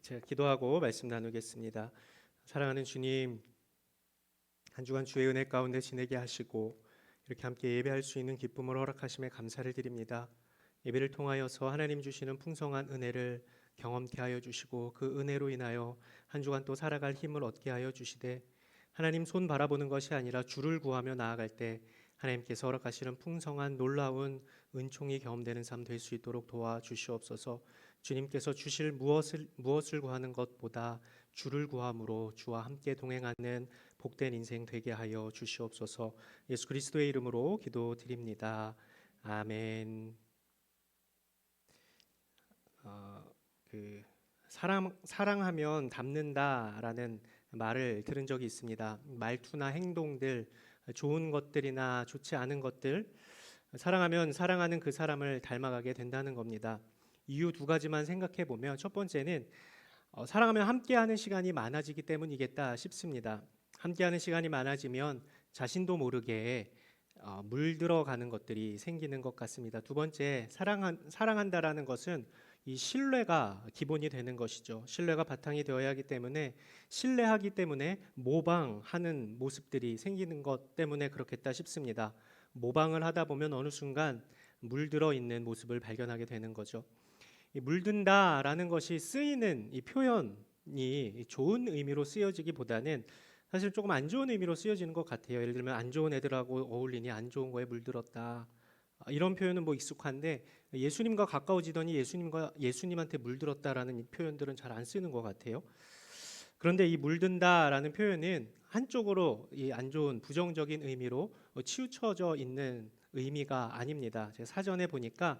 제가 기도하고 말씀 나누겠습니다. 사랑하는 주님, 한 주간 주의 은혜 가운데 지내게 하시고 이렇게 함께 예배할 수 있는 기쁨을 허락하심에 감사를 드립니다. 예배를 통하여서 하나님 주시는 풍성한 은혜를 경험케 하여 주시고 그 은혜로 인하여 한 주간 또 살아갈 힘을 얻게 하여 주시되 하나님 손 바라보는 것이 아니라 주를 구하며 나아갈 때 하나님께서 허락하시는 풍성한 놀라운 은총이 경험되는 삶 될 수 있도록 도와주시옵소서. 주님께서 주실 무엇을 구하는 것보다 주를 구함으로 주와 함께 동행하는 복된 인생 되게 하여 주시옵소서. 예수 그리스도의 이름으로 기도드립니다. 아멘. 어, 그 사랑하면 닮는다라는 말을 들은 적이 있습니다. 말투나 행동들, 좋은 것들이나 좋지 않은 것들, 사랑하면 사랑하는 그 사람을 닮아가게 된다는 겁니다. 이유 두 가지만 생각해 보면 첫 번째는 사랑하면 함께하는 시간이 많아지기 때문이겠다 싶습니다. 함께하는 시간이 많아지면 자신도 모르게 물들어가는 것들이 생기는 것 같습니다. 두 번째, 사랑한다라는 것은 이 신뢰가 기본이 되는 것이죠. 신뢰가 바탕이 되어야 하기 때문에 신뢰하기 때문에 모방하는 모습들이 생기는 것 때문에 그렇겠다 싶습니다. 모방을 하다 보면 어느 순간 물들어 있는 모습을 발견하게 되는 거죠. 이 물든다라는 것이 쓰이는 이 표현이 좋은 의미로 쓰여지기보다는 사실 조금 안 좋은 의미로 쓰여지는 것 같아요. 예를 들면 안 좋은 애들하고 어울리니 안 좋은 거에 물들었다. 이런 표현은 뭐 익숙한데 예수님과 가까워지더니 예수님한테 물들었다라는 이 표현들은 잘 안 쓰는 것 같아요. 그런데 이 물든다라는 표현은 한쪽으로 이 안 좋은 부정적인 의미로 치우쳐져 있는 의미가 아닙니다. 제가 사전에 보니까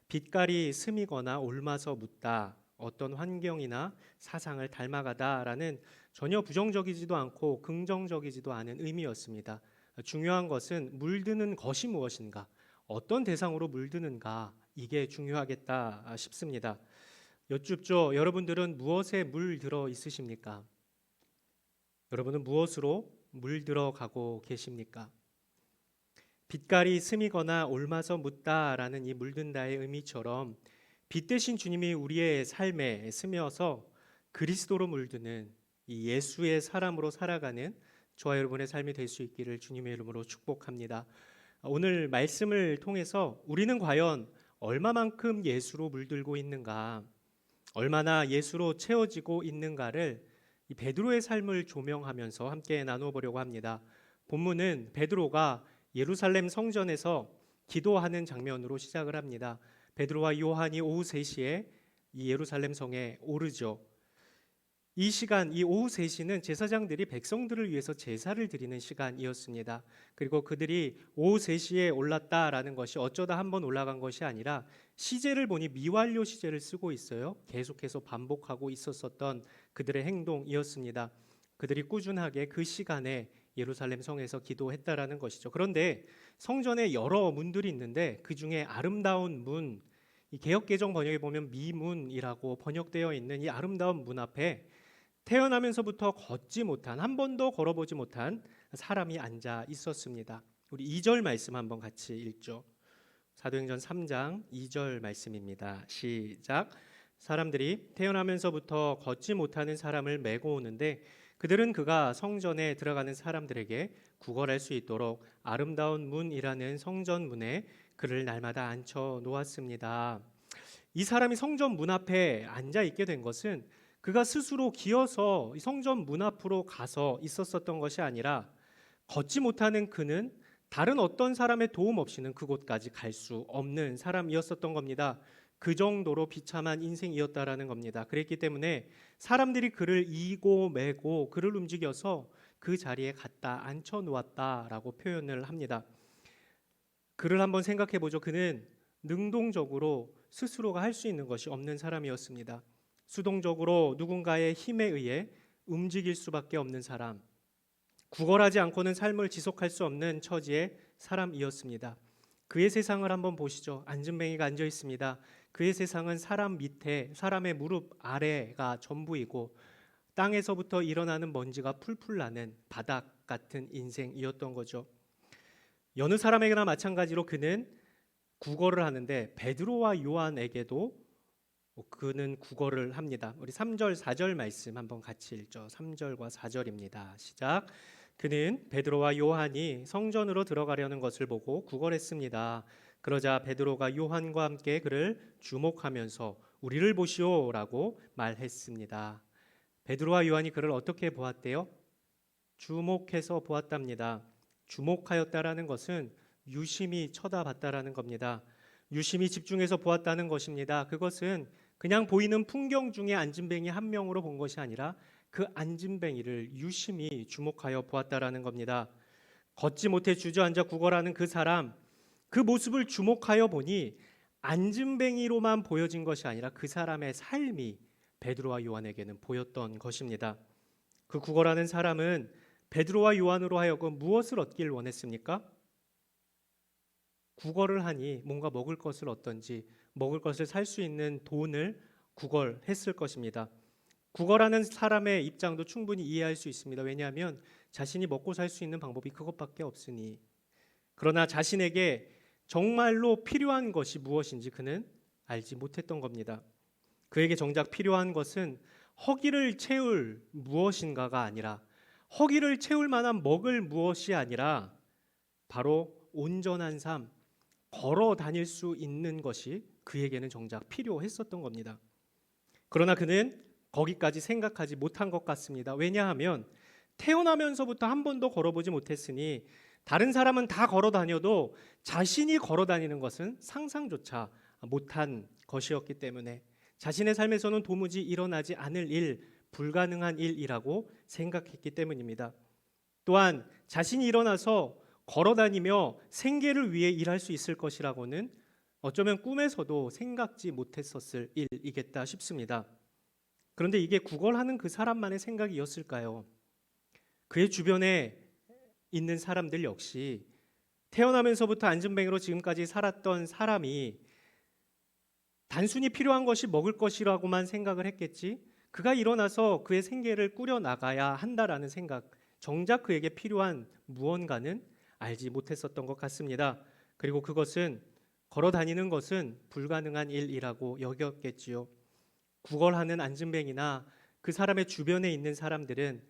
빛깔이 스미거나 옮아서 묻다, 어떤 환경이나 사상을 닮아가다라는 전혀 부정적이지도 않고 긍정적이지도 않은 의미였습니다. 중요한 것은 물드는 것이 무엇인가, 어떤 대상으로 물드는가, 이게 중요하겠다 싶습니다. 여쭙죠. 여러분들은 무엇에 물들어 있으십니까? 여러분은 무엇으로 물들어 가고 계십니까? 빛깔이 스미거나 옮아서 묻다라는 이 물든다의 의미처럼 빛 대신 주님이 우리의 삶에 스며서 그리스도로 물드는 이 예수의 사람으로 살아가는 저와 여러분의 삶이 될 수 있기를 주님의 이름으로 축복합니다. 오늘 말씀을 통해서 우리는 과연 얼마만큼 예수로 물들고 있는가, 얼마나 예수로 채워지고 있는가를 이 베드로의 삶을 조명하면서 함께 나누어 보려고 합니다. 본문은 베드로가 예루살렘 성전에서 기도하는 장면으로 시작을 합니다. 베드로와 요한이 오후 3시에 이 예루살렘 성에 오르죠. 이 시간, 이 오후 3시는 제사장들이 백성들을 위해서 제사를 드리는 시간이었습니다. 그리고 그들이 오후 3시에 올랐다라는 것이 어쩌다 한번 올라간 것이 아니라 시제를 보니 미완료 시제를 쓰고 있어요. 계속해서 반복하고 있었던 그들의 행동이었습니다. 그들이 꾸준하게 그 시간에 예루살렘 성에서 기도했다라는 것이죠. 그런데 성전에 여러 문들이 있는데 그 중에 아름다운 문, 이 개역개정 번역에 보면 미문이라고 번역되어 있는 이 아름다운 문 앞에 태어나면서부터 걷지 못한, 한 번도 걸어보지 못한 사람이 앉아 있었습니다. 우리 2절 말씀 한번 같이 읽죠. 사도행전 3장 2절 말씀입니다. 시작. 사람들이 태어나면서부터 걷지 못하는 사람을 메고 오는데 그들은 그가 성전에 들어가는 사람들에게 구걸할 수 있도록 아름다운 문이라는 성전 문에 그를 날마다 앉혀 놓았습니다. 이 사람이 성전 문 앞에 앉아 있게 된 것은 그가 스스로 기어서 성전 문 앞으로 가서 있었던 것이 아니라 걷지 못하는 그는 다른 어떤 사람의 도움 없이는 그곳까지 갈 수 없는 사람이었었던 겁니다. 그 정도로 비참한 인생이었다라는 겁니다. 그랬기 때문에 사람들이 그를 이고 매고 그를 움직여서 그 자리에 갖다 앉혀 놓았다라고 표현을 합니다. 그를 한번 생각해 보죠. 그는 능동적으로 스스로가 할 수 있는 것이 없는 사람이었습니다. 수동적으로 누군가의 힘에 의해 움직일 수밖에 없는 사람, 구걸하지 않고는 삶을 지속할 수 없는 처지의 사람이었습니다. 그의 세상을 한번 보시죠. 앉은뱅이가 앉아 있습니다. 그의 세상은 사람 밑에, 사람의 무릎 아래가 전부이고 땅에서부터 일어나는 먼지가 풀풀 나는 바닥 같은 인생이었던 거죠. 여느 사람에게나 마찬가지로 그는 구걸을 하는데 베드로와 요한에게도 그는 구걸을 합니다. 우리 3절 4절 말씀 한번 같이 읽죠. 3절과 4절입니다. 시작. 그는 베드로와 요한이 성전으로 들어가려는 것을 보고 구걸했습니다. 그러자 베드로가 요한과 함께 그를 주목하면서 우리를 보시오라고 말했습니다. 베드로와 요한이 그를 어떻게 보았대요? 주목해서 보았답니다. 주목하였다라는 것은 유심히 쳐다봤다라는 겁니다. 유심히 집중해서 보았다는 것입니다. 그것은 그냥 보이는 풍경 중에 안진뱅이 한 명으로 본 것이 아니라 그 안진뱅이를 유심히 주목하여 보았다라는 겁니다. 걷지 못해 주저앉아 구걸하는 그 사람, 그 모습을 주목하여 보니 안진뱅이로만 보여진 것이 아니라 그 사람의 삶이 베드로와 요한에게는 보였던 것입니다. 그 구걸하는 사람은 베드로와 요한으로 하여금 무엇을 얻길 원했습니까? 구걸을 하니 뭔가 먹을 것을 얻던지 먹을 것을 살 수 있는 돈을 구걸했을 것입니다. 구걸하는 사람의 입장도 충분히 이해할 수 있습니다. 왜냐하면 자신이 먹고 살 수 있는 방법이 그것밖에 없으니. 그러나 자신에게 정말로 필요한 것이 무엇인지 그는 알지 못했던 겁니다. 그에게 정작 필요한 것은 허기를 채울 무엇인가가 아니라, 허기를 채울 만한 먹을 무엇이 아니라 바로 온전한 삶, 걸어 다닐 수 있는 것이 그에게는 정작 필요했었던 겁니다. 그러나 그는 거기까지 생각하지 못한 것 같습니다. 왜냐하면 태어나면서부터 한 번도 걸어보지 못했으니 다른 사람은 다 걸어 다녀도 자신이 걸어 다니는 것은 상상조차 못한 것이었기 때문에 자신의 삶에서는 도무지 일어나지 않을 일, 불가능한 일이라고 생각했기 때문입니다. 또한 자신이 일어나서 걸어 다니며 생계를 위해 일할 수 있을 것이라고는 어쩌면 꿈에서도 생각지 못했었을 일이겠다 싶습니다. 그런데 이게 구걸하는 그 사람만의 생각이었을까요? 그의 주변에 있는 사람들 역시 태어나면서부터 안진뱅이로 지금까지 살았던 사람이 단순히 필요한 것이 먹을 것이라고만 생각을 했겠지, 그가 일어나서 그의 생계를 꾸려나가야 한다라는 생각, 정작 그에게 필요한 무언가는 알지 못했었던 것 같습니다. 그리고 그것은 걸어 다니는 것은 불가능한 일이라고 여겼겠지요. 구걸하는 안진뱅이나 그 사람의 주변에 있는 사람들은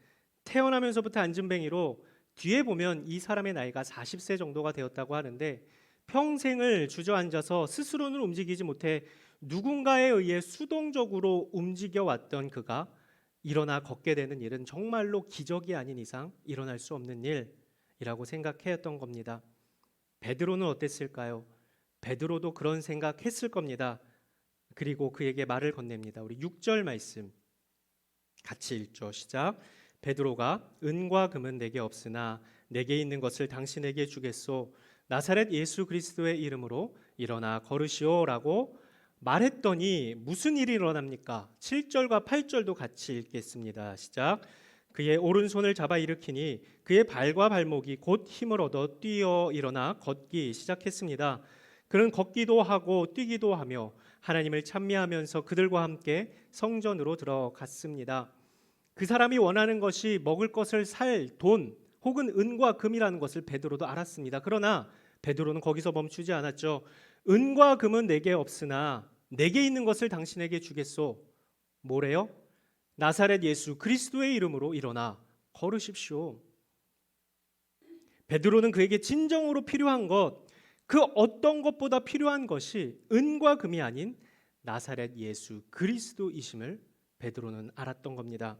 태어나면서부터 안진뱅이로 뒤에 보면 이 사람의 나이가 40세 정도가 되었다고 하는데 평생을 주저앉아서 스스로는 움직이지 못해 누군가에 의해 수동적으로 움직여왔던 그가 일어나 걷게 되는 일은 정말로 기적이 아닌 이상 일어날 수 없는 일이라고 생각했던 겁니다. 베드로는 어땠을까요? 베드로도 그런 생각했을 겁니다. 그리고 그에게 말을 건넵니다. 우리 6절 말씀 같이 읽죠. 시작. 베드로가 은과 금은 내게 없으나 내게 있는 것을 당신에게 주겠소. 나사렛 예수 그리스도의 이름으로 일어나 걸으시오라고 말했더니 무슨 일이 일어납니까? 7절과 8절도 같이 읽겠습니다. 시작. 그의 오른손을 잡아 일으키니 그의 발과 발목이 곧 힘을 얻어 뛰어 일어나 걷기 시작했습니다. 그는 걷기도 하고 뛰기도 하며 하나님을 찬미하면서 그들과 함께 성전으로 들어갔습니다. 그 사람이 원하는 것이 먹을 것을 살 돈 혹은 은과 금이라는 것을 베드로도 알았습니다. 그러나 베드로는 거기서 멈추지 않았죠. 은과 금은 내게 없으나 내게 있는 것을 당신에게 주겠소. 뭐래요? 나사렛 예수 그리스도의 이름으로 일어나 걸으십시오. 베드로는 그에게 진정으로 필요한 것, 그 어떤 것보다 필요한 것이 은과 금이 아닌 나사렛 예수 그리스도이심을 베드로는 알았던 겁니다.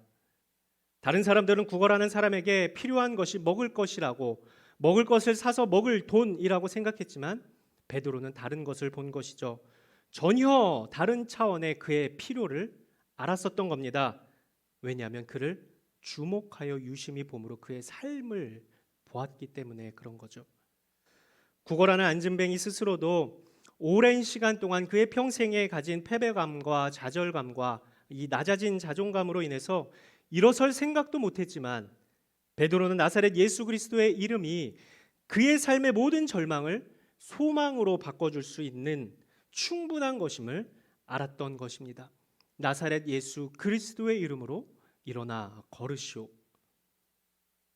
다른 사람들은 구걸하는 사람에게 필요한 것이 먹을 것이라고, 먹을 것을 사서 먹을 돈이라고 생각했지만 베드로는 다른 것을 본 것이죠. 전혀 다른 차원의 그의 필요를 알았었던 겁니다. 왜냐하면 그를 주목하여 유심히 봄으로 그의 삶을 보았기 때문에 그런 거죠. 구걸하는 안진뱅이 스스로도 오랜 시간 동안 그의 평생에 가진 패배감과 좌절감과 이 낮아진 자존감으로 인해서 일어설 생각도 못했지만 베드로는 나사렛 예수 그리스도의 이름이 그의 삶의 모든 절망을 소망으로 바꿔줄 수 있는 충분한 것임을 알았던 것입니다. 나사렛 예수 그리스도의 이름으로 일어나 걸으시오.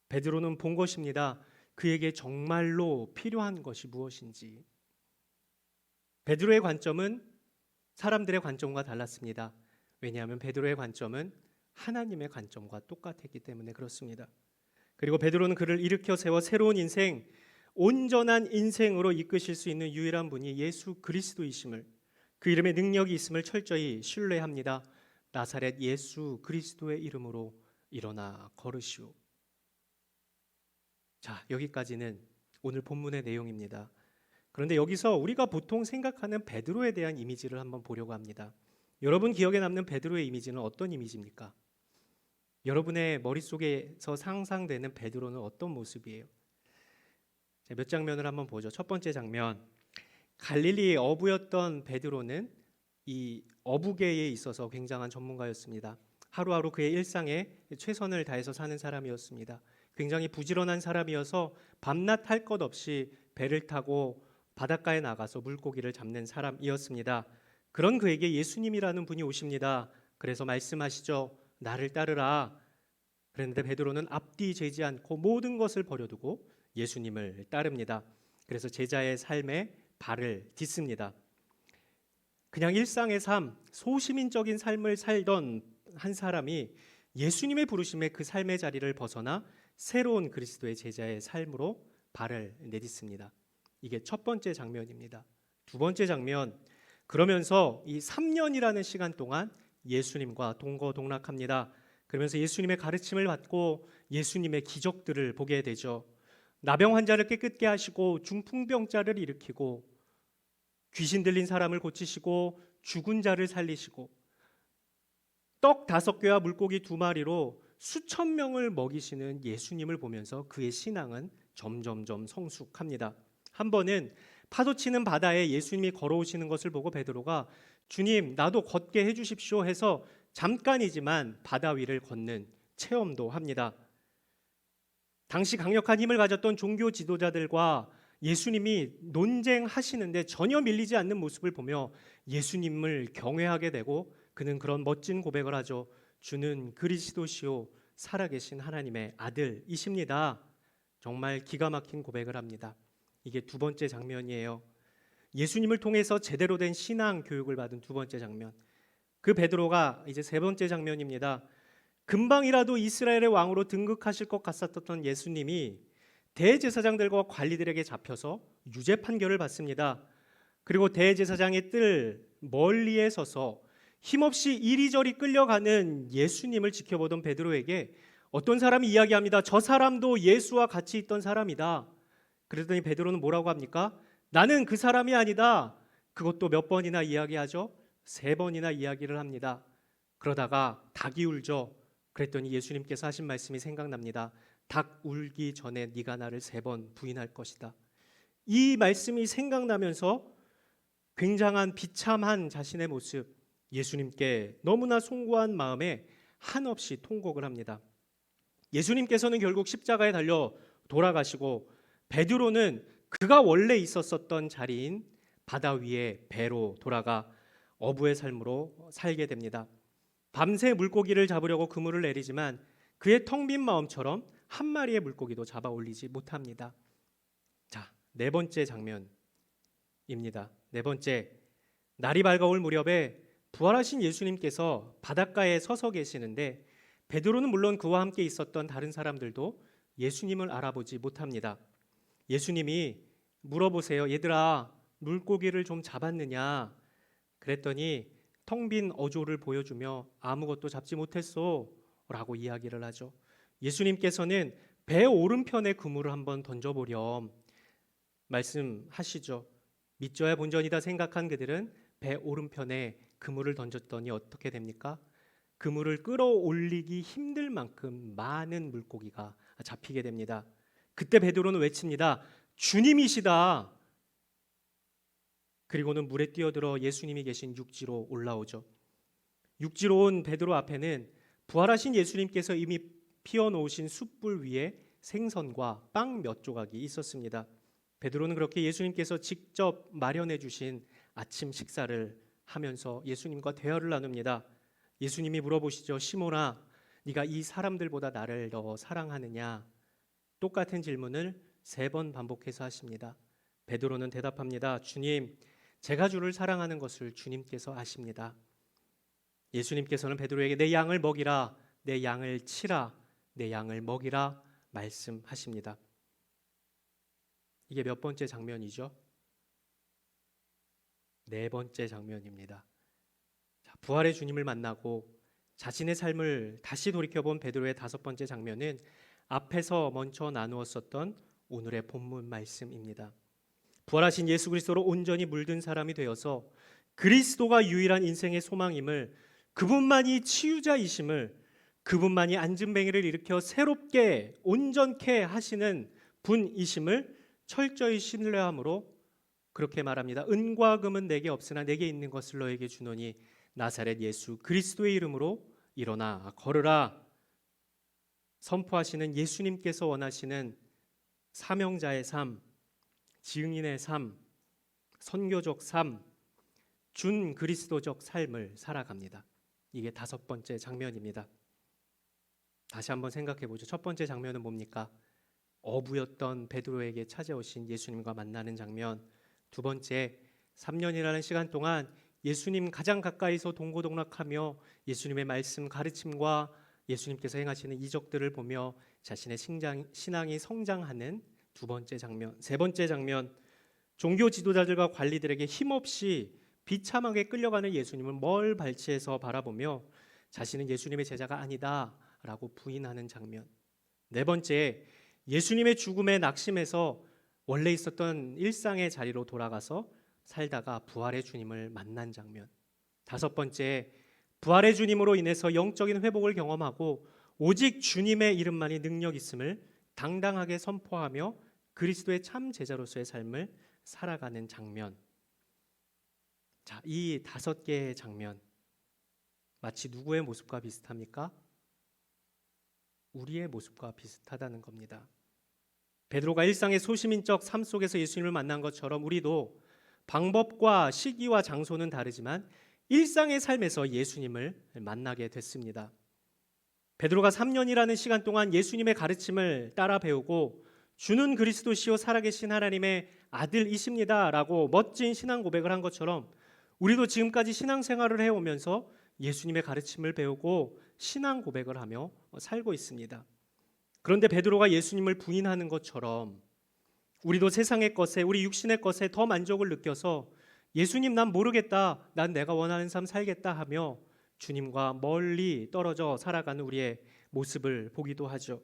베드로는 본 것입니다. 그에게 정말로 필요한 것이 무엇인지. 베드로의 관점은 사람들의 관점과 달랐습니다. 왜냐하면 베드로의 관점은 하나님의 관점과 똑같았기 때문에 그렇습니다. 그리고 베드로는 그를 일으켜 세워 새로운 인생, 온전한 인생으로 이끄실 수 있는 유일한 분이 예수 그리스도이심을, 그 이름에 능력이 있음을 철저히 신뢰합니다. 나사렛 예수 그리스도의 이름으로 일어나 걸으시오. 자, 여기까지는 오늘 본문의 내용입니다. 그런데 여기서 우리가 보통 생각하는 베드로에 대한 이미지를 한번 보려고 합니다. 여러분 기억에 남는 베드로의 이미지는 어떤 이미지입니까? 여러분의 머릿속에서 상상되는 베드로는 어떤 모습이에요? 몇 장면을 한번 보죠. 첫 번째 장면, 갈릴리의 어부였던 베드로는 이 어부계에 있어서 굉장한 전문가였습니다. 하루하루 그의 일상에 최선을 다해서 사는 사람이었습니다. 굉장히 부지런한 사람이어서 밤낮 할 것 없이 배를 타고 바닷가에 나가서 물고기를 잡는 사람이었습니다. 그런 그에게 예수님이라는 분이 오십니다. 그래서 말씀하시죠. 나를 따르라. 그런데 베드로는 앞뒤 재지 않고 모든 것을 버려두고 예수님을 따릅니다. 그래서 제자의 삶에 발을 딛습니다. 그냥 일상의 삶, 소시민적인 삶을 살던 한 사람이 예수님의 부르심에 그 삶의 자리를 벗어나 새로운 그리스도의 제자의 삶으로 발을 내딛습니다. 이게 첫 번째 장면입니다. 두 번째 장면, 그러면서 이 3년이라는 시간 동안 예수님과 동거동락합니다. 그러면서 예수님의 가르침을 받고 예수님의 기적들을 보게 되죠. 나병 환자를 깨끗게 하시고 중풍병자를 일으키고 귀신 들린 사람을 고치시고 죽은 자를 살리시고 떡 5개와 물고기 2마리로 수천 명을 먹이시는 예수님을 보면서 그의 신앙은 점점점 성숙합니다. 한 번은 파도치는 바다에 예수님이 걸어오시는 것을 보고 베드로가 주님 나도 걷게 해주십시오 해서 잠깐이지만 바다 위를 걷는 체험도 합니다. 당시 강력한 힘을 가졌던 종교 지도자들과 예수님이 논쟁하시는데 전혀 밀리지 않는 모습을 보며 예수님을 경외하게 되고 그는 그런 멋진 고백을 하죠. 주는 그리스도시요 살아계신 하나님의 아들이십니다. 정말 기가 막힌 고백을 합니다. 이게 두 번째 장면이에요. 예수님을 통해서 제대로 된 신앙 교육을 받은 두 번째 장면. 그 베드로가 이제 세 번째 장면입니다. 금방이라도 이스라엘의 왕으로 등극하실 것 같았던 예수님이 대제사장들과 관리들에게 잡혀서 유죄 판결을 받습니다. 그리고 대제사장의 뜰 멀리에 서서 힘없이 이리저리 끌려가는 예수님을 지켜보던 베드로에게 어떤 사람이 이야기합니다. 저 사람도 예수와 같이 있던 사람이다. 그랬더니 베드로는 뭐라고 합니까? 나는 그 사람이 아니다. 그것도 몇 번이나 이야기하죠? 3번이나 이야기를 합니다. 그러다가 닭이 울죠. 그랬더니 예수님께서 하신 말씀이 생각납니다. 닭 울기 전에 네가 나를 3번 부인할 것이다. 이 말씀이 생각나면서 굉장한 비참한 자신의 모습, 예수님께 너무나 송구한 마음에 한없이 통곡을 합니다. 예수님께서는 결국 십자가에 달려 돌아가시고 베드로는 그가 원래 있었던 자리인 바다 위에 배로 돌아가 어부의 삶으로 살게 됩니다. 밤새 물고기를 잡으려고 그물을 내리지만 그의 텅 빈 마음처럼 한 마리의 물고기도 잡아 올리지 못합니다. 자, 네 번째 장면입니다. 네 번째, 날이 밝아올 무렵에 부활하신 예수님께서 바닷가에 서서 계시는데 베드로는 물론 그와 함께 있었던 다른 사람들도 예수님을 알아보지 못합니다. 예수님이 물어보세요. 얘들아, 물고기를 좀 잡았느냐? 그랬더니 텅 빈 어조를 보여주며 아무것도 잡지 못했소 라고 이야기를 하죠. 예수님께서는 배 오른편에 그물을 한번 던져보렴 말씀하시죠. 믿져야 본전이다 생각한 그들은 배 오른편에 그물을 던졌더니 어떻게 됩니까? 그물을 끌어올리기 힘들 만큼 많은 물고기가 잡히게 됩니다. 그때 베드로는 외칩니다. 주님이시다. 그리고는 물에 뛰어들어 예수님이 계신 육지로 올라오죠. 육지로 온 베드로 앞에는 부활하신 예수님께서 이미 피워놓으신 숯불 위에 생선과 빵 몇 조각이 있었습니다. 베드로는 그렇게 예수님께서 직접 마련해 주신 아침 식사를 하면서 예수님과 대화를 나눕니다. 예수님이 물어보시죠. 시몬아, 네가 이 사람들보다 나를 더 사랑하느냐? 똑같은 질문을 3번 반복해서 하십니다. 베드로는 대답합니다. 주님, 제가 주를 사랑하는 것을 주님께서 아십니다. 예수님께서는 베드로에게 내 양을 먹이라, 내 양을 치라, 내 양을 먹이라 말씀하십니다. 이게 몇 번째 장면이죠? 네 번째 장면입니다. 부활의 주님을 만나고 자신의 삶을 다시 돌이켜본 베드로의 다섯 번째 장면은 앞에서 먼저 나누었었던 오늘의 본문 말씀입니다. 부활하신 예수 그리스도로 온전히 물든 사람이 되어서 그리스도가 유일한 인생의 소망임을, 그분만이 치유자이심을, 그분만이 안진뱅이를 일으켜 새롭게 온전케 하시는 분이심을 철저히 신뢰함으로 그렇게 말합니다. 은과 금은 내게 없으나 내게 있는 것을 너에게 주노니 나사렛 예수 그리스도의 이름으로 일어나 걸으라. 선포하시는 예수님께서 원하시는 사명자의 삶, 증인의 삶, 선교적 삶, 준 그리스도적 삶을 살아갑니다. 이게 다섯 번째 장면입니다. 다시 한번 생각해 보죠. 첫 번째 장면은 뭡니까? 어부였던 베드로에게 찾아오신 예수님과 만나는 장면. 두 번째, 3년이라는 시간 동안 예수님 가장 가까이서 동고동락하며 예수님의 말씀 가르침과 예수님께서 행하시는 이적들을 보며 자신의 신앙이 성장하는 두 번째 장면. 세 번째 장면, 종교 지도자들과 관리들에게 힘없이 비참하게 끌려가는 예수님을 멀 발치에서 바라보며 자신은 예수님의 제자가 아니다 라고 부인하는 장면. 네 번째, 예수님의 죽음에 낙심해서 원래 있었던 일상의 자리로 돌아가서 살다가 부활의 주님을 만난 장면. 다섯 번째, 부활의 주님으로 인해서 영적인 회복을 경험하고 오직 주님의 이름만이 능력 있음을 당당하게 선포하며 그리스도의 참 제자로서의 삶을 살아가는 장면. 자, 이 다섯 개의 장면 마치 누구의 모습과 비슷합니까? 우리의 모습과 비슷하다는 겁니다. 베드로가 일상의 소시민적 삶 속에서 예수님을 만난 것처럼 우리도 방법과 시기와 장소는 다르지만 일상의 삶에서 예수님을 만나게 됐습니다. 베드로가 3년이라는 시간 동안 예수님의 가르침을 따라 배우고 주는 그리스도시요 살아계신 하나님의 아들이십니다 라고 멋진 신앙 고백을 한 것처럼 우리도 지금까지 신앙생활을 해오면서 예수님의 가르침을 배우고 신앙 고백을 하며 살고 있습니다. 그런데 베드로가 예수님을 부인하는 것처럼 우리도 세상의 것에, 우리 육신의 것에 더 만족을 느껴서 예수님 난 모르겠다, 난 내가 원하는 삶 살겠다 하며 주님과 멀리 떨어져 살아가는 우리의 모습을 보기도 하죠.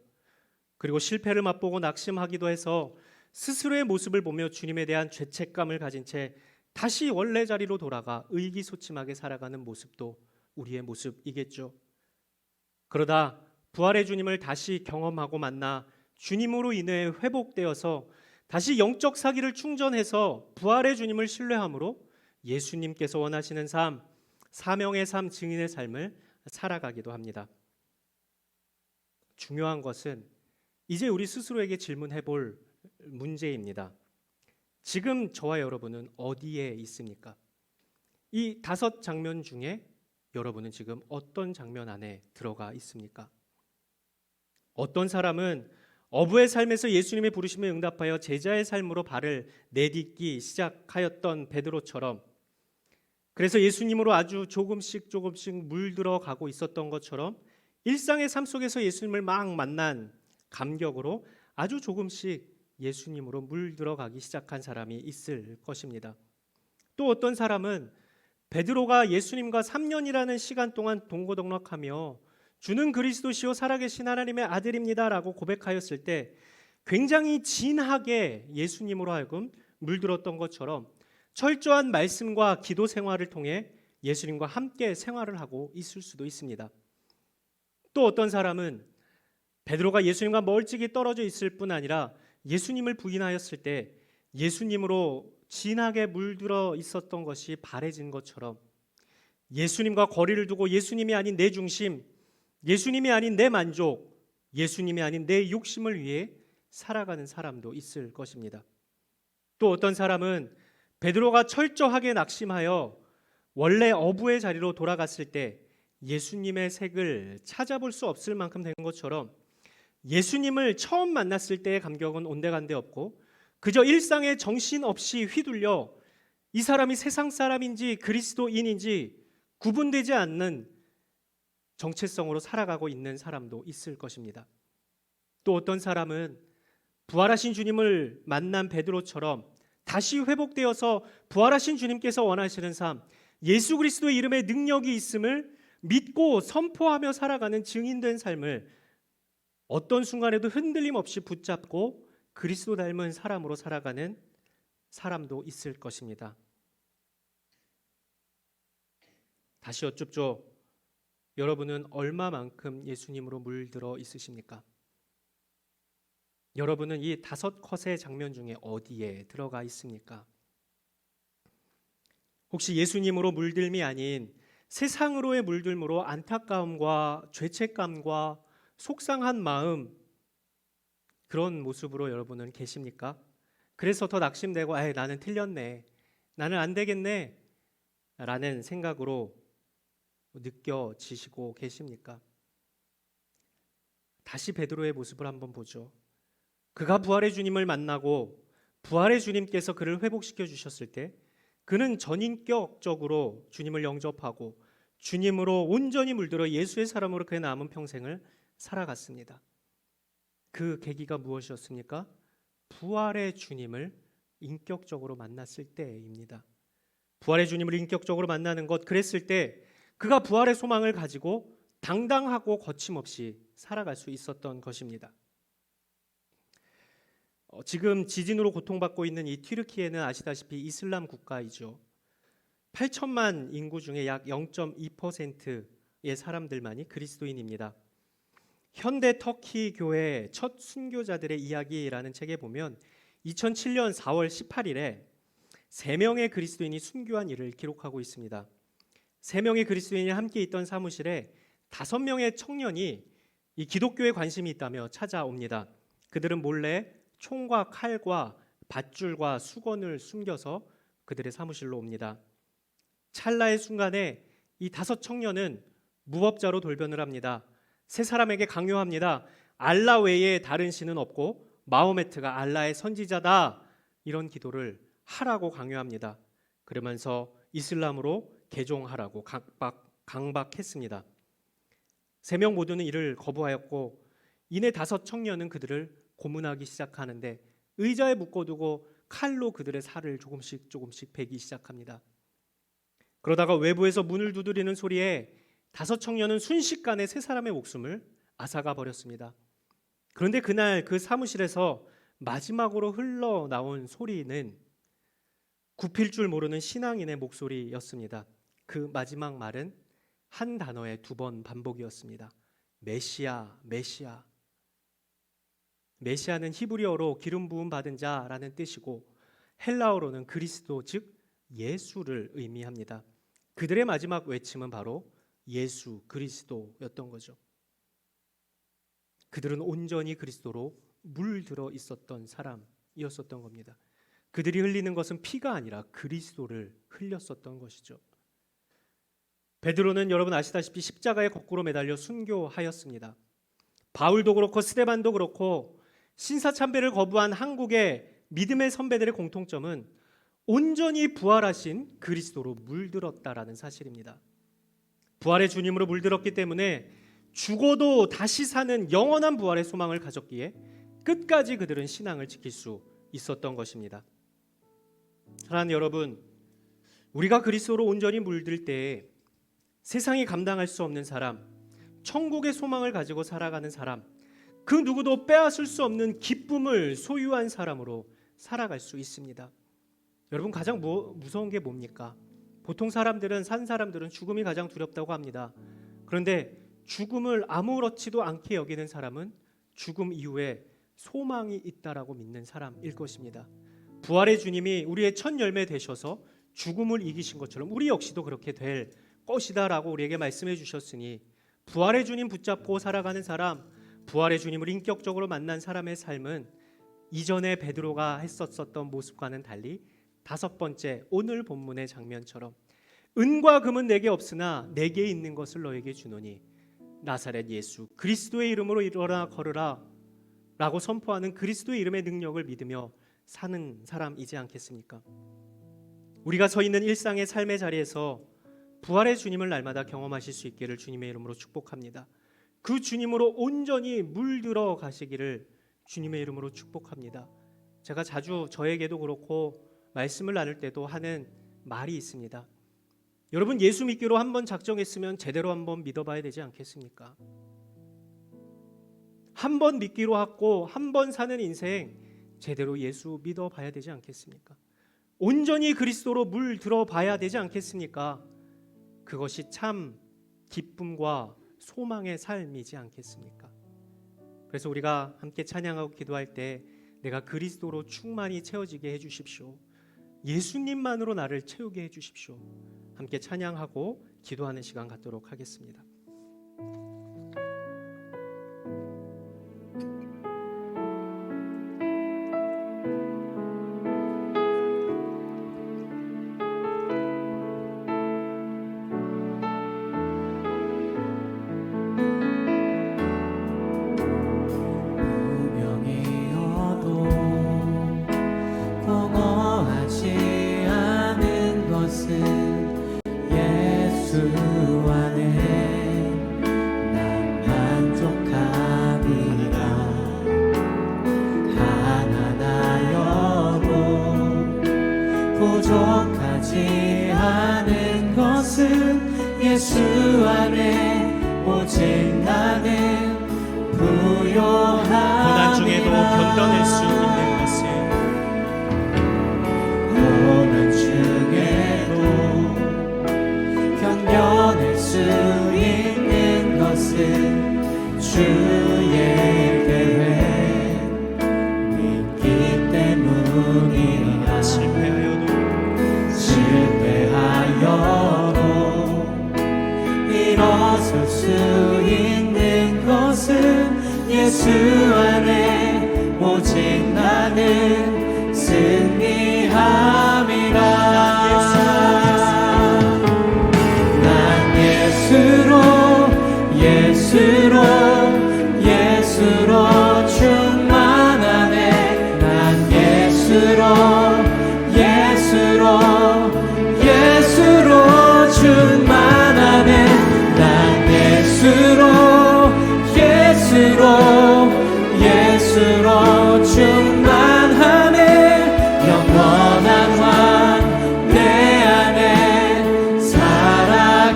그리고 실패를 맛보고 낙심하기도 해서 스스로의 모습을 보며 주님에 대한 죄책감을 가진 채 다시 원래 자리로 돌아가 의기소침하게 살아가는 모습도 우리의 모습이겠죠. 그러다 부활의 주님을 다시 경험하고 만나 주님으로 인해 회복되어서 다시 영적 사기를 충전해서 부활의 주님을 신뢰함으로 예수님께서 원하시는 삶, 사명의 삶, 증인의 삶을 살아가기도 합니다. 중요한 것은 이제 우리 스스로에게 질문해 볼 문제입니다. 지금 저와 여러분은 어디에 있습니까? 이 다섯 장면 중에 여러분은 지금 어떤 장면 안에 들어가 있습니까? 어떤 사람은 어부의 삶에서 예수님의 부르심에 응답하여 제자의 삶으로 발을 내딛기 시작하였던 베드로처럼, 그래서 예수님으로 아주 조금씩 물들어 가고 있었던 것처럼 일상의 삶 속에서 예수님을 막 만난 감격으로 아주 조금씩 예수님으로 물들어 가기 시작한 사람이 있을 것입니다. 또 어떤 사람은 베드로가 예수님과 3년이라는 시간 동안 동고동락하며 주는 그리스도시요 살아계신 하나님의 아들입니다 라고 고백하였을 때 굉장히 진하게 예수님으로 하여금 물들었던 것처럼 철저한 말씀과 기도 생활을 통해 예수님과 함께 생활을 하고 있을 수도 있습니다. 또 어떤 사람은 베드로가 예수님과 멀찍이 떨어져 있을 뿐 아니라 예수님을 부인하였을 때 예수님으로 진하게 물들어 있었던 것이 바래진 것처럼 예수님과 거리를 두고 예수님이 아닌 내 중심, 예수님이 아닌 내 만족, 예수님이 아닌 내 욕심을 위해 살아가는 사람도 있을 것입니다. 또 어떤 사람은 베드로가 철저하게 낙심하여 원래 어부의 자리로 돌아갔을 때 예수님의 색을 찾아볼 수 없을 만큼 된 것처럼 예수님을 처음 만났을 때의 감격은 온데간데 없고 그저 일상에 정신없이 휘둘려 이 사람이 세상 사람인지 그리스도인인지 구분되지 않는 정체성으로 살아가고 있는 사람도 있을 것입니다. 또 어떤 사람은 부활하신 주님을 만난 베드로처럼 다시 회복되어서 부활하신 주님께서 원하시는 삶, 예수 그리스도의 이름에 능력이 있음을 믿고 선포하며 살아가는 증인된 삶을 어떤 순간에도 흔들림 없이 붙잡고 그리스도 닮은 사람으로 살아가는 사람도 있을 것입니다. 다시 여쭙죠. 여러분은 얼마만큼 예수님으로 물들어 있으십니까? 여러분은 이 5컷의 장면 중에 어디에 들어가 있습니까? 혹시 예수님으로 물들미 아닌 세상으로의 물들므로 안타까움과 죄책감과 속상한 마음, 그런 모습으로 여러분은 계십니까? 그래서 더 낙심되고 나는 틀렸네, 나는 안 되겠네 라는 생각으로 느껴지시고 계십니까? 다시 베드로의 모습을 한번 보죠. 그가 부활의 주님을 만나고 부활의 주님께서 그를 회복시켜 주셨을 때 그는 전인격적으로 주님을 영접하고 주님으로 온전히 물들어 예수의 사람으로 그의 남은 평생을 살아갔습니다. 그 계기가 무엇이었습니까? 부활의 주님을 인격적으로 만났을 때입니다. 부활의 주님을 인격적으로 만나는 것, 그랬을 때 그가 부활의 소망을 가지고 당당하고 거침없이 살아갈 수 있었던 것입니다. 지금 지진으로 고통받고 있는 이 튀르키예는 아시다시피 이슬람 국가이죠. 8천만 인구 중에 약 0.2%의 사람들만이 그리스도인입니다. 현대 터키 교회 첫 순교자들의 이야기라는 책에 보면 2007년 4월 18일에 3명의 그리스도인이 순교한 일을 기록하고 있습니다. 3명의 그리스도인이 함께 있던 사무실에 5명의 청년이 이 기독교에 관심이 있다며 찾아옵니다. 그들은 몰래 총과 칼과 밧줄과 수건을 숨겨서 그들의 사무실로 옵니다. 찰나의 순간에 이 5 청년은 무법자로 돌변을 합니다. 세 사람에게 강요합니다. 알라 외에 다른 신은 없고 마호메트가 알라의 선지자다, 이런 기도를 하라고 강요합니다. 그러면서 이슬람으로 개종하라고 강박했습니다. 3명 모두는 이를 거부하였고 이내 5 청년은 그들을 고문하기 시작하는데 의자에 묶어두고 칼로 그들의 살을 조금씩 베기 시작합니다. 그러다가 외부에서 문을 두드리는 소리에 5 청년은 순식간에 3사람의 목숨을 앗아가 버렸습니다. 그런데 그날 그 사무실에서 마지막으로 흘러나온 소리는 굽힐 줄 모르는 신앙인의 목소리였습니다. 그 마지막 말은 한 단어의 2번 반복이었습니다. 메시아, 메시아. 메시아는 히브리어로 기름 부음 받은 자라는 뜻이고 헬라어로는 그리스도, 즉 예수를 의미합니다. 그들의 마지막 외침은 바로 예수 그리스도였던 거죠. 그들은 온전히 그리스도로 물들어 있었던 사람이었었던 겁니다. 그들이 흘리는 것은 피가 아니라 그리스도를 흘렸었던 것이죠. 베드로는 여러분 아시다시피 십자가에 거꾸로 매달려 순교하였습니다. 바울도 그렇고 스데반도 그렇고 신사참배를 거부한 한국의 믿음의 선배들의 공통점은 온전히 부활하신 그리스도로 물들었다라는 사실입니다. 부활의 주님으로 물들었기 때문에 죽어도 다시 사는 영원한 부활의 소망을 가졌기에 끝까지 그들은 신앙을 지킬 수 있었던 것입니다. 사랑하는 여러분, 우리가 그리스도로 온전히 물들 때 세상이 감당할 수 없는 사람, 천국의 소망을 가지고 살아가는 사람, 그 누구도 빼앗을 수 없는 기쁨을 소유한 사람으로 살아갈 수 있습니다. 여러분, 가장 무서운 게 뭡니까? 보통 사람들은, 산 사람들은 죽음이 가장 두렵다고 합니다. 그런데 죽음을 아무렇지도 않게 여기는 사람은 죽음 이후에 소망이 있다라고 믿는 사람일 것입니다. 부활의 주님이 우리의 첫 열매 되셔서 죽음을 이기신 것처럼 우리 역시도 그렇게 될 것이다라고 우리에게 말씀해 주셨으니 부활의 주님 붙잡고 살아가는 사람, 부활의 주님을 인격적으로 만난 사람의 삶은 이전에 베드로가 했었던 모습과는 달리 5번째 오늘 본문의 장면처럼 은과 금은 내게 없으나 내게 있는 것을 너에게 주노니 나사렛 예수 그리스도의 이름으로 일어나 걸으라 라고 선포하는 그리스도의 이름의 능력을 믿으며 사는 사람이지 않겠습니까? 우리가 서 있는 일상의 삶의 자리에서 부활의 주님을 날마다 경험하실 수 있기를 주님의 이름으로 축복합니다. 그 주님으로 온전히 물들어 가시기를 주님의 이름으로 축복합니다. 제가 자주 저에게도 그렇고 말씀을 나눌 때도 하는 말이 있습니다. 여러분, 예수 믿기로 한번 작정했으면 제대로 한번 믿어봐야 되지 않겠습니까? 한번 믿기로 하고 한번 사는 인생 제대로 예수 믿어봐야 되지 않겠습니까? 온전히 그리스도로 물들어 봐야 되지 않겠습니까? 그것이 참 기쁨과 소망의 삶이지 않겠습니까? 그래서 우리가 함께 찬양하고 기도할 때 내가 그리스도로 충만히 채워지게 해주십시오. 예수님만으로 나를 채우게 해주십시오. 함께 찬양하고 기도하는 시간 갖도록 하겠습니다. 부족하지 않은 것은 예수 안에 오직 나는 부요함이라. 고난 중에도 견뎌낼 수 있는 것은, 고난 중에도 견뎌낼 수 있는 것은 주의 계획 믿기 때문이라. 실패하여도 일어설 수 있는 것은 예수 안에 오직 나는 승리함이라. 난 예수로 충만하네. 난 예수로 충만하네. 난 예수로 충만하네. 영원한 왕 내 안에 살아계시네.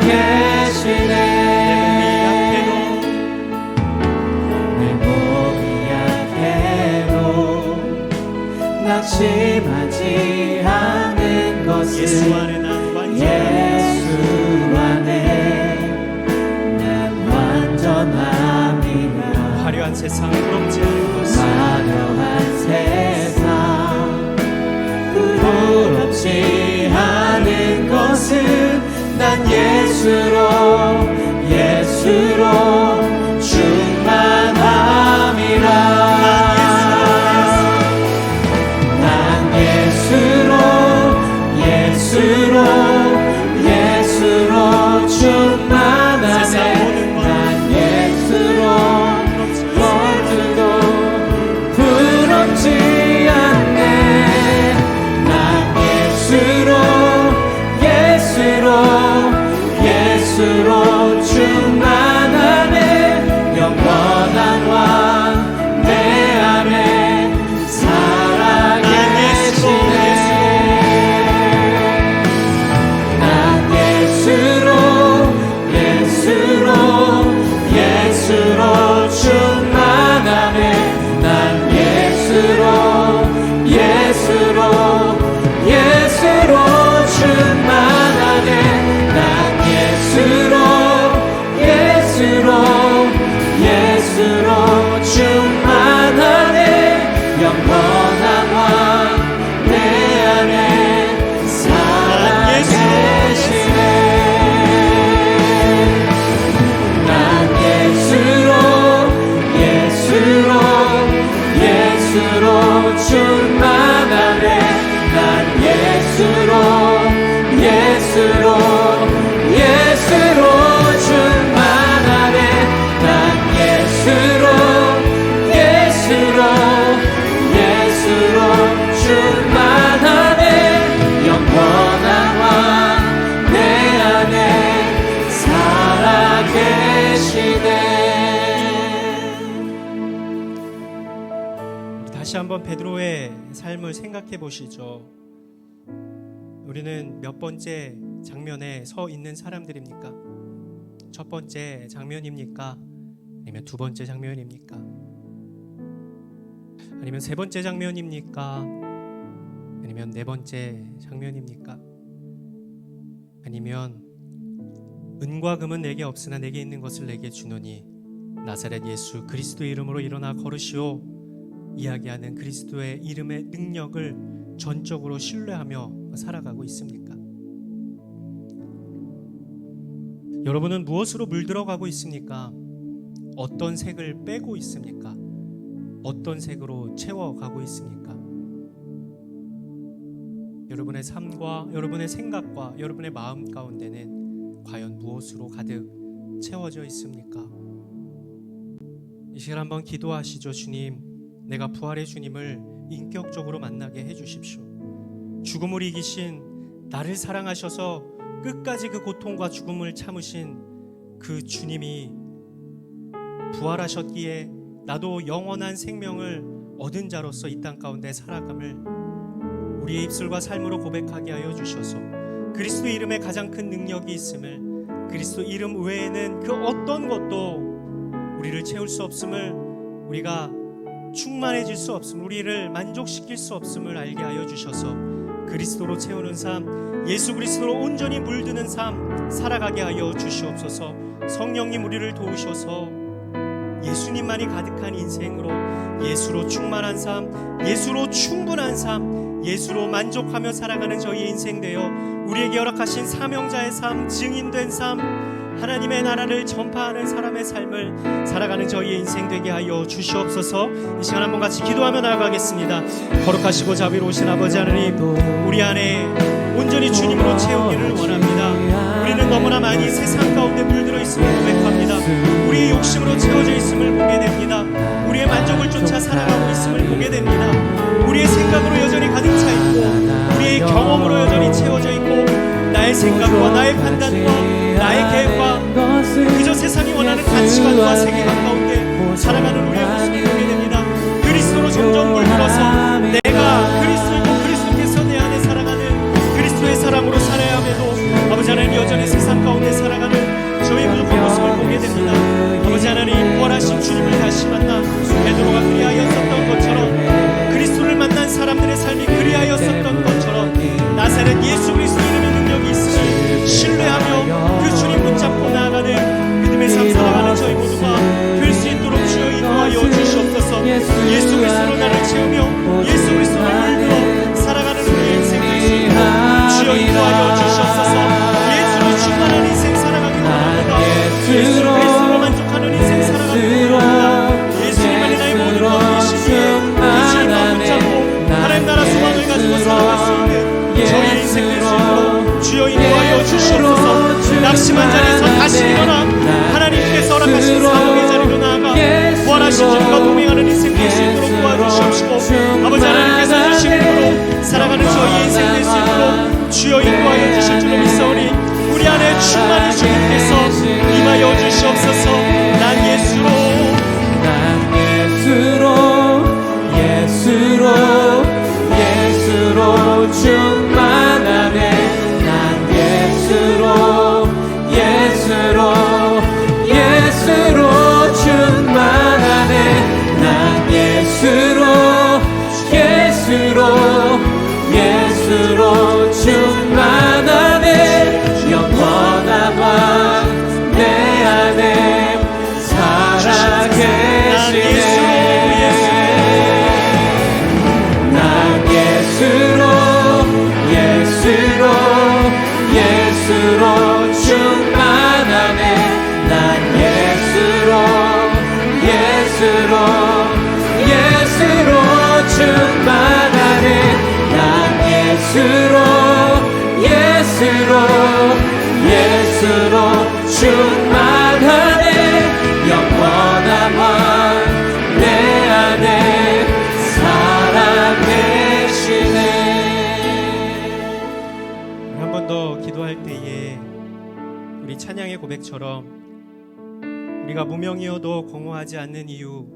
내 몸이 약해도 낙심하지 않는 것은 예수 안에 난 완전함이라. 화려한 세상 부럽지 않은 것은, 화려한 세상 부럽지 않은 것은 난 예수로 충만함이라. 난 예수로 충만하네. 난 예수로 모두도 부럽지 않네. 난 예수로 충만하네. 영원한 왕 내 안에 살아계시네. 난 예수로 충만하네. 난 예수로 충만하네. 난 예수로 충만하네. 영원한 왕 내 안에 살아계시네. 난 예수로 충만하네. 난 예수로 충만하네. 난 예수로 충만하네. 영원한 다시 한번 베드로의 삶을 생각해 보시죠. 우리는 몇 번째 장면에 서 있는 사람들입니까? 첫 번째 장면입니까? 아니면 두 번째 장면입니까? 아니면 세 번째 장면입니까? 아니면 네 번째 장면입니까? 아니면 은과 금은 내게 없으나 내게 있는 것을 내게 주노니 나사렛 예수 그리스도의 이름으로 일어나 걸으시오 이야기하는 그리스도의 이름의 능력을 전적으로 신뢰하며 살아가고 있습니까? 여러분은 무엇으로 물들어가고 있습니까? 어떤 색을 빼고 있습니까? 어떤 색으로 채워가고 있습니까? 여러분의 삶과 여러분의 생각과 여러분의 마음 가운데는 과연 무엇으로 가득 채워져 있습니까? 이 시간 한번 기도하시죠. 주님, 내가 부활의 주님을 인격적으로 만나게 해주십시오. 죽음을 이기신 나를 사랑하셔서 끝까지 그 고통과 죽음을 참으신 그 주님이 부활하셨기에 나도 영원한 생명을 얻은 자로서 이 땅 가운데 살아감을 우리의 입술과 삶으로 고백하게 하여 주셔서 그리스도 이름에 가장 큰 능력이 있음을, 그리스도 이름 외에는 그 어떤 것도 우리를 채울 수 없음을, 우리가 충만해질 수 없음을, 우리를 만족시킬 수 없음을 알게 하여 주셔서 그리스도로 채우는 삶, 예수 그리스도로 온전히 물드는 삶 살아가게 하여 주시옵소서. 성령님 우리를 도우셔서 예수님만이 가득한 인생으로, 예수로 충만한 삶, 예수로 충분한 삶, 예수로 만족하며 살아가는 저희의 인생 되어 우리에게 허락하신 사명자의 삶, 증인된 삶, 하나님의 나라를 전파하는 사람의 삶을 살아가는 저희의 인생 되게 하여 주시옵소서. 이 시간 한번 같이 기도하며 나아가겠습니다. 거룩하시고 자비로우신 아버지 하나님, 우리 안에 온전히 주님으로 채우기를 원합니다. 우리는 너무나 많이 세상 가운데 물들어 있음을 고백합니다. 우리의 욕심으로 채워져 있음을 보게 됩니다. 우리의 만족을 쫓아 살아가고 있음을 보게 됩니다. 우리의 생각으로 여전히 가득 차 있고 우리의 경험으로 여전히 채워져 있고 나의 생각과 나의 판단과 나의 계획과 그저 세상이 원하는 가치관과 세계관 가운데 살아가는 우리의 모습을 보게 됩니다. 그리스도로 점점 물들어서 내가 그리스도이고 그리스도께서 내 안에 살아가는 그리스도의 사람으로 살아야 함에도 아버지 하나님 여전히 세상 가운데 살아가는 저의 부족한 모습을 보게 됩니다. 아버지 하나님, 부활하신 주님을 다시 만나 베드로가 그리하였었던 것처럼, 그리스도를 만난 사람들의 삶이 그리하였었던 것처럼 나사렛 예수 그리스도 이름의 능력이 있으니 신뢰하며 그 주님 붙잡고 나아가는 믿음의 삶 살아가는 저희 모두가 될 수 있도록 주여 인도하여 주시옵소서. 예수 그리스도로 나를 채우며 예수 그리스도로 물들어 살아가는 우리의 인생 될 수 있도록 주여 인도하여 주시옵소서. 예수로 충만한 인생 살아가기 원합니다. 예수 그리스도로 만족하는 인생 살아가기 원합니다. 예수님만이 나의 모든 것이시기에 그 주님만 붙잡고 하나님 나라 소망을 가지고 살아갈 수 있는 저희 인생 될 수 있도록 주여 인도하여 주시옵소서. 낙심한 자리에서 다시 일어나 하나님께서 허락하신 사명의 자리로 나아가 부활하신 주님과 동행하는 인생 될 수 있도록 도와주시옵시고, 아버지 하나님께서 주신 힘으로 살아가는 저희의 인생 될 수 있도록 주여 인도하여 주실 줄로 믿사오니 우리 안에 충만히 주님께서 임하여 주시옵소서. 난 예수로 충만하네. 난 예수로 충만하네. 난 예수로 충만하네. 영원한 왕 내 안에 살아계시네. 난 예수로 충만하네. 난 예수로 충만하네. 난 예수로 충만하네. 영원한 왕 내 안에 살아계시네. 한 번 더 기도할 때에 우리 찬양의 고백처럼 우리가 무명이어도 공허하지 않는 이유,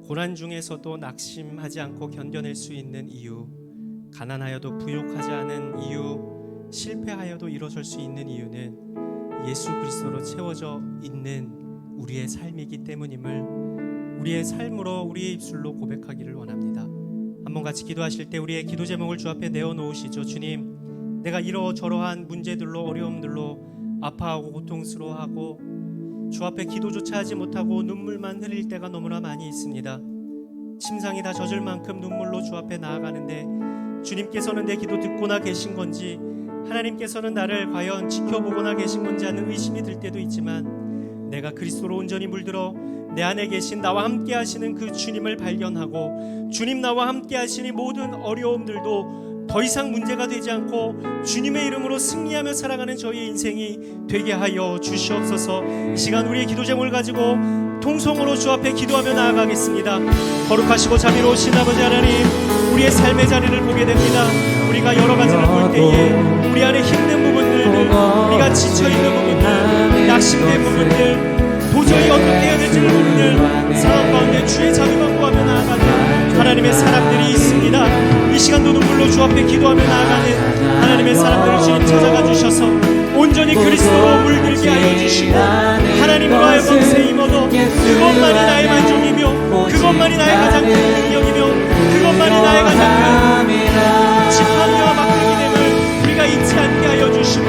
고난 중에서도 낙심하지 않고 견뎌낼 수 있는 이유, 가난하여도 부욕하지 않은 이유, 실패하여도 일어설 수 있는 이유는 예수 그리스도로 채워져 있는 우리의 삶이기 때문임을 우리의 삶으로 우리의 입술로 고백하기를 원합니다. 한번 같이 기도하실 때 우리의 기도 제목을 주 앞에 내어놓으시죠. 주님, 내가 이러저러한 문제들로 어려움들로 아파하고 고통스러워하고 주 앞에 기도조차 하지 못하고 눈물만 흘릴 때가 너무나 많이 있습니다. 침상이 다 젖을 만큼 눈물로 주 앞에 나아가는데 주님께서는 내 기도 듣고나 계신 건지, 하나님께서는 나를 과연 지켜보거나 계신 건지 하는 의심이 들 때도 있지만, 내가 그리스도로 온전히 물들어 내 안에 계신 나와 함께 하시는 그 주님을 발견하고 주님 나와 함께 하시니 모든 어려움들도 더 이상 문제가 되지 않고 주님의 이름으로 승리하며 살아가는 저희의 인생이 되게 하여 주시옵소서. 이 시간 우리의 기도 제목을 가지고 통성으로 주 앞에 기도하며 나아가겠습니다. 거룩하시고 자비로우신 아버지 하나님, 우리의 삶의 자리를 보게 됩니다. 우리가 여러 가지를 볼 때에 우리 안에 힘든 부분들, 우리가 지쳐있는 부분들, 낙심된 부분들, 도저히 어떻게 해야 될지를 모르는 상황 가운데 주의 자비만 구하며 나아가는 하나님의 사람들이 있습니다. 이 시간도 눈물로 주 앞에 기도하며 나아가는 하나님의 사람들을 주님 찾아가 주셔서 온전히 그리스도로 물들게 하여 주시고, 하나님으로 하여금 새 힘어도 그것만이 나의 만족이며 그것만이 나의 가장 큰 능력이며 그것만이 나의 가장 큰 지팡이와 막대기됨을 우리가 잊지 않게 하여 주시고,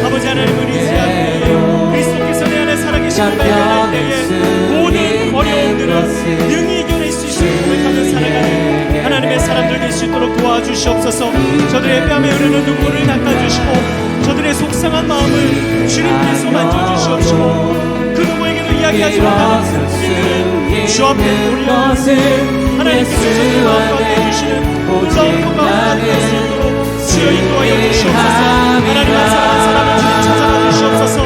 아버지 하나님을 의지할 때에 그리스도께서 내 안에 살아계심을 발견할 때에 모든 어려움들을 능히 이겨낼 수 있음을 고백하며 살아가는 하나님의 사람들 될 수 있도록 도와주시옵소서. 저들의 뺨에 흐르는 눈물을 닦아주시고 저들의 속상한 마음을 주님께서 만져주시옵시고, 그 누구에게도 이야기하지 못하는 우리들을 주 앞에 올려 하나님께서 저들의 마음 가운데 주시는 놀라운 평강을 받을 수 있도록 주여 인도하여 주시옵소서. 하나님 한 사람 한 사람을 주님 찾아가 주시옵소서.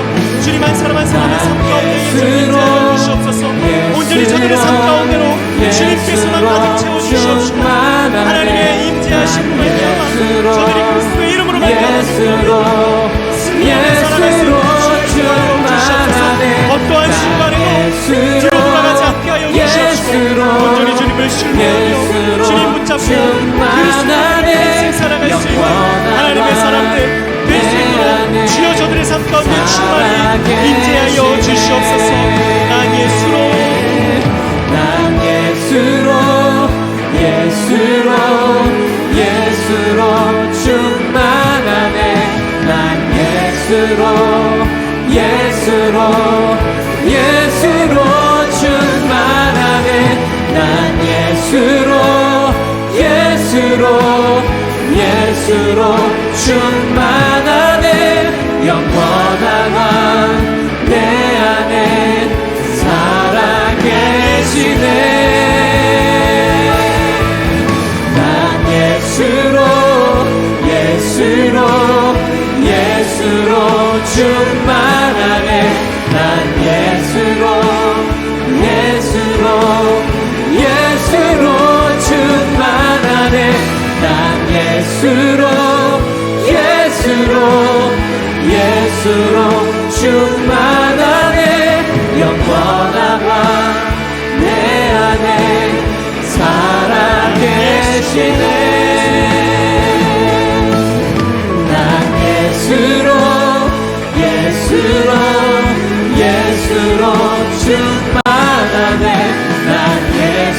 주님 한 사람 한 사람의 삶 가운데 인도하여 주시옵소서. 온전히 저들의 삶 가운데로 주님께서만 가득 채워주시옵시고, 하나님의 임재하심으로 말미암아 저들이 그리스도의 이름으로 말미암아 승리하며 살아갈 수 있는 주여 주시옵소서. 어떠한 순간에도 뒤로 돌아가지 않게 하여 주시옵시고, 온전히 주님을 신뢰하며 주님 붙잡고 그리스도의 인생 살아갈 수 있는 하나님의 사람들 될 수 있도록 주여 저들의 삶 가운데 충만히 임재하여 주시옵소서. 난 예수로 충만하네. 난 예수로 충만하네. 난 예수로 충만하네. 영원한 왕 내 안에 살아계시네. 예수로 충만하네. 난 예수로 충만하네. 난 예수로 충만하네. 영원한 왕 내 안에 살아계시네. 예수로 충만하네. 난 예수로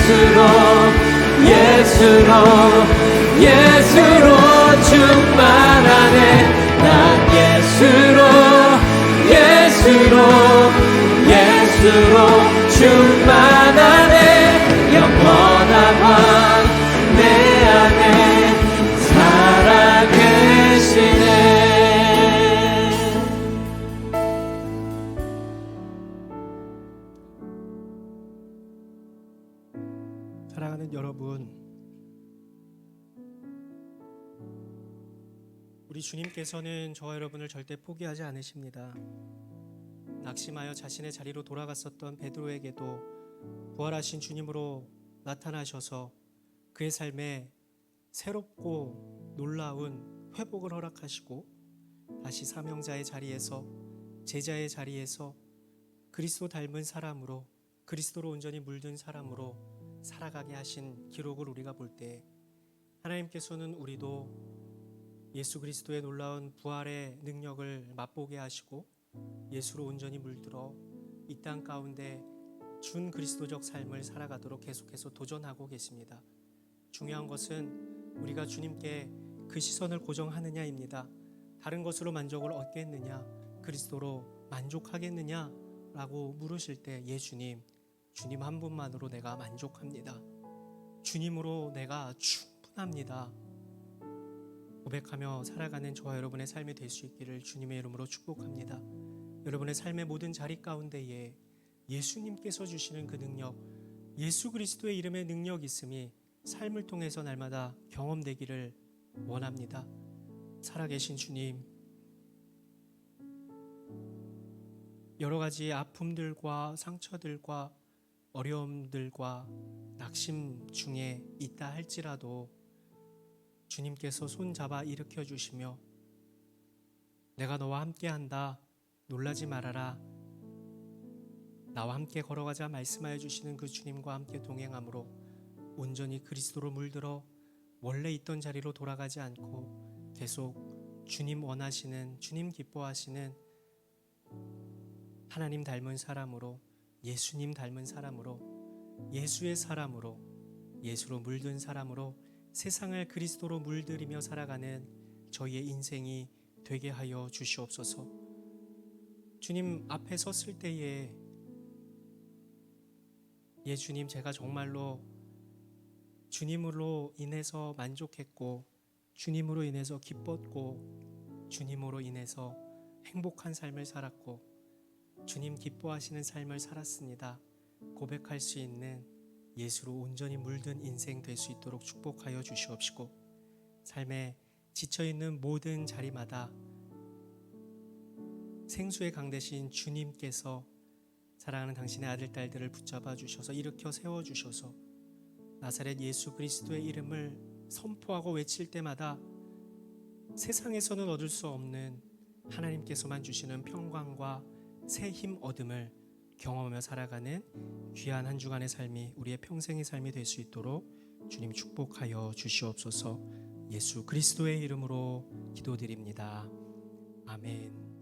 충만하네. 난 예수로 충만하네. 영원한 왕 내 안에 살아계시네. 사랑하는 여러분, 우리 주님께서는 저와 여러분을 절대 포기하지 않으십니다. 낙심하여 자신의 자리로 돌아갔었던 베드로에게도 부활하신 주님으로 나타나셔서 그의 삶에 새롭고 놀라운 회복을 허락하시고 다시 사명자의 자리에서, 제자의 자리에서 그리스도 닮은 사람으로, 그리스도로 온전히 물든 사람으로 살아가게 하신 기록을 우리가 볼 때 하나님께서는 우리도 예수 그리스도의 놀라운 부활의 능력을 맛보게 하시고 예수로 온전히 물들어 이 땅 가운데 준 그리스도적 삶을 살아가도록 계속해서 도전하고 계십니다. 중요한 것은 우리가 주님께 그 시선을 고정하느냐입니다. 다른 것으로 만족을 얻겠느냐, 그리스도로 만족하겠느냐 라고 물으실 때 주님 한 분만으로 내가 만족합니다. 주님으로 내가 충분합니다. 고백하며 살아가는 저와 여러분의 삶이 될 수 있기를 주님의 이름으로 축복합니다. 여러분의 삶의 모든 자리 가운데에 예수님께서 주시는 그 능력, 예수 그리스도의 이름의 능력 있음이 삶을 통해서 날마다 경험되기를 원합니다. 살아계신 주님, 여러 가지 아픔들과 상처들과 어려움들과 낙심 중에 있다 할지라도 주님께서 손잡아 일으켜 주시며 내가 너와 함께한다, 놀라지 말아라, 나와 함께 걸어가자 말씀하여 주시는 그 주님과 함께 동행함으로 온전히 그리스도로 물들어 원래 있던 자리로 돌아가지 않고 계속 주님 원하시는, 주님 기뻐하시는 하나님 닮은 사람으로, 예수님 닮은 사람으로, 예수의 사람으로, 예수로 물든 사람으로 세상을 그리스도로 물들이며 살아가는 저희의 인생이 되게 하여 주시옵소서. 주님 앞에 섰을 때에 주님, 제가 정말로 주님으로 인해서 만족했고 주님으로 인해서 기뻤고 주님으로 인해서 행복한 삶을 살았고 주님 기뻐하시는 삶을 살았습니다. 고백할 수 있는 예수로 온전히 물든 인생 될 수 있도록 축복하여 주시옵시고 삶에 지쳐있는 모든 자리마다 생수의 강 대신 주님께서 사랑하는 당신의 아들, 딸들을 붙잡아 주셔서 일으켜 세워주셔서 나사렛 예수 그리스도의 이름을 선포하고 외칠 때마다 세상에서는 얻을 수 없는 하나님께서만 주시는 평강과 새 힘 얻음을 경험하며 살아가는 귀한 한 주간의 삶이 우리의 평생의 삶이 될 수 있도록 주님 축복하여 주시옵소서. 예수 그리스도의 이름으로 기도드립니다. 아멘.